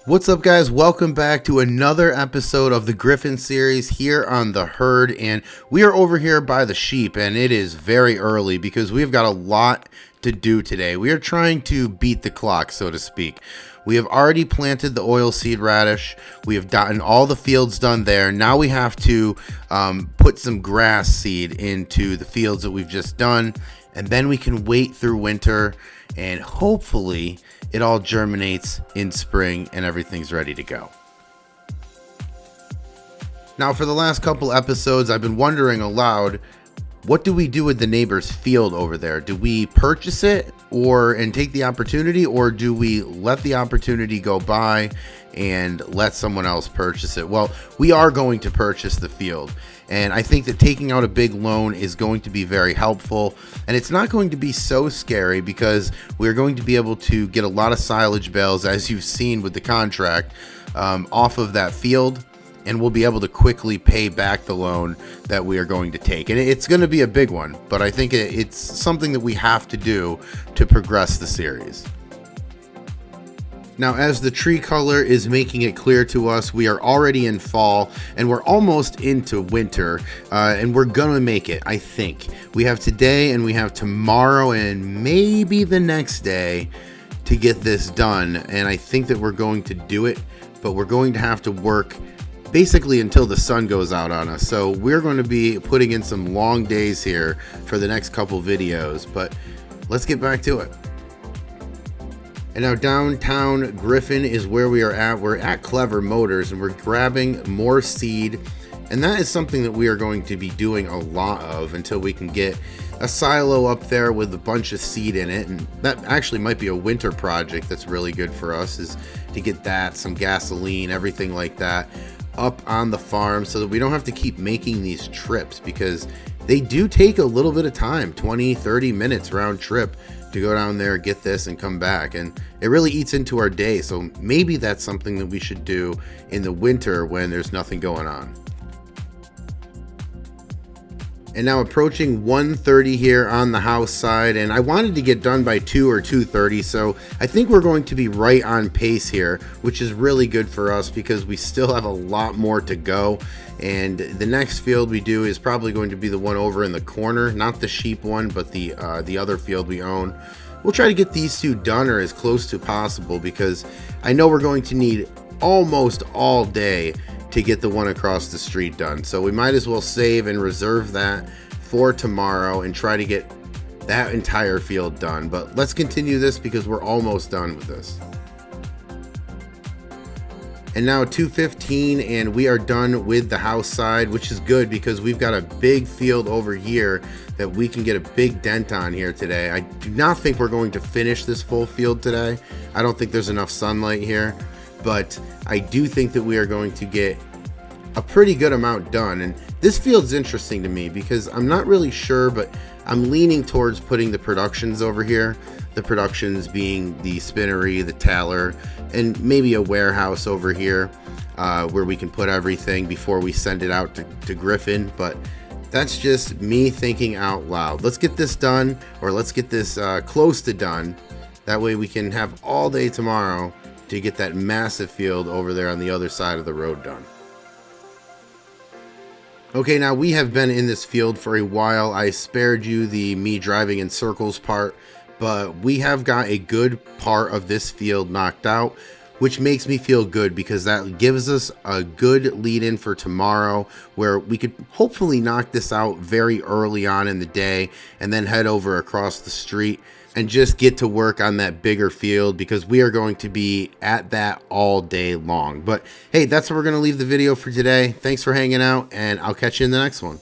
What's up, guys? Welcome back to another episode of the Griffin series here on the herd, and we are over here by the sheep, and it is very early because we've got a lot to do today. We are trying to beat the clock, so to speak. We have already planted the oilseed radish. We have gotten all the fields done there. Now we have to put some grass seed into the fields that we've just done, and then we can wait through winter, and hopefully it all germinates in spring and everything's ready to go. Now, for the last couple episodes, I've been wondering aloud, what do we do with the neighbor's field over there? Do we purchase it and take the opportunity, or do we let the opportunity go by and let someone else purchase it? Well, we are going to purchase the field, and I think that taking out a big loan is going to be very helpful, and it's not going to be so scary because we're going to be able to get a lot of silage bales, as you've seen with the contract, off of that field, and we'll be able to quickly pay back the loan that we are going to take. And it's going to be a big one, but I think it's something that we have to do to progress the series. Now, as the tree color is making it clear to us, we are already in fall and we're almost into winter, and we're gonna make it, I think. We have today and we have tomorrow and maybe the next day to get this done, and I think that we're going to do it, but we're going to have to work basically until the sun goes out on us. So we're going to be putting in some long days here for the next couple videos, but let's get back to it. And now downtown Griffin is where we are at. We're at Clever Motors and we're grabbing more seed, and that is something that we are going to be doing a lot of until we can get a silo up there with a bunch of seed in it. And that actually might be a winter project that's really good for us, is to get that, some gasoline, everything like that up on the farm, so that we don't have to keep making these trips, because they do take a little bit of time, 20-30 minutes round trip to go down there, get this and come back, and it really eats into our day. So maybe that's something that we should do in the winter when there's nothing going on. And now approaching 1:30 here on the house side, and I wanted to get done by 2 or 2:30, so I think we're going to be right on pace here, which is really good for us because we still have a lot more to go. And the next field we do is probably going to be the one over in the corner, not the sheep one, but the other field we own. We'll try to get these two done or as close to possible, because I know we're going to need almost all day to get the one across the street done. So we might as well save and reserve that for tomorrow and try to get that entire field done. But let's continue this because we're almost done with this. And now 2:15 and we are done with the house side, which is good because we've got a big field over here that we can get a big dent on here today. I do not think we're going to finish this full field today. I don't think there's enough sunlight here, but I do think that we are going to get a pretty good amount done. And this field's interesting to me because I'm not really sure, but I'm leaning towards putting the productions over here. The productions being the spinnery, the taller, and maybe a warehouse over here where we can put everything before we send it out to Griffin. But that's just me thinking out loud. Let's get this done, or let's get this close to done. That way we can have all day tomorrow to get that massive field over there on the other side of the road done. Okay, now we have been in this field for a while. I spared you the me driving in circles part, but we have got a good part of this field knocked out, which makes me feel good because that gives us a good lead in for tomorrow, where we could hopefully knock this out very early on in the day and then head over across the street and just get to work on that bigger field, because we are going to be at that all day long. But hey, that's where we're going to leave the video for today. Thanks for hanging out, and I'll catch you in the next one.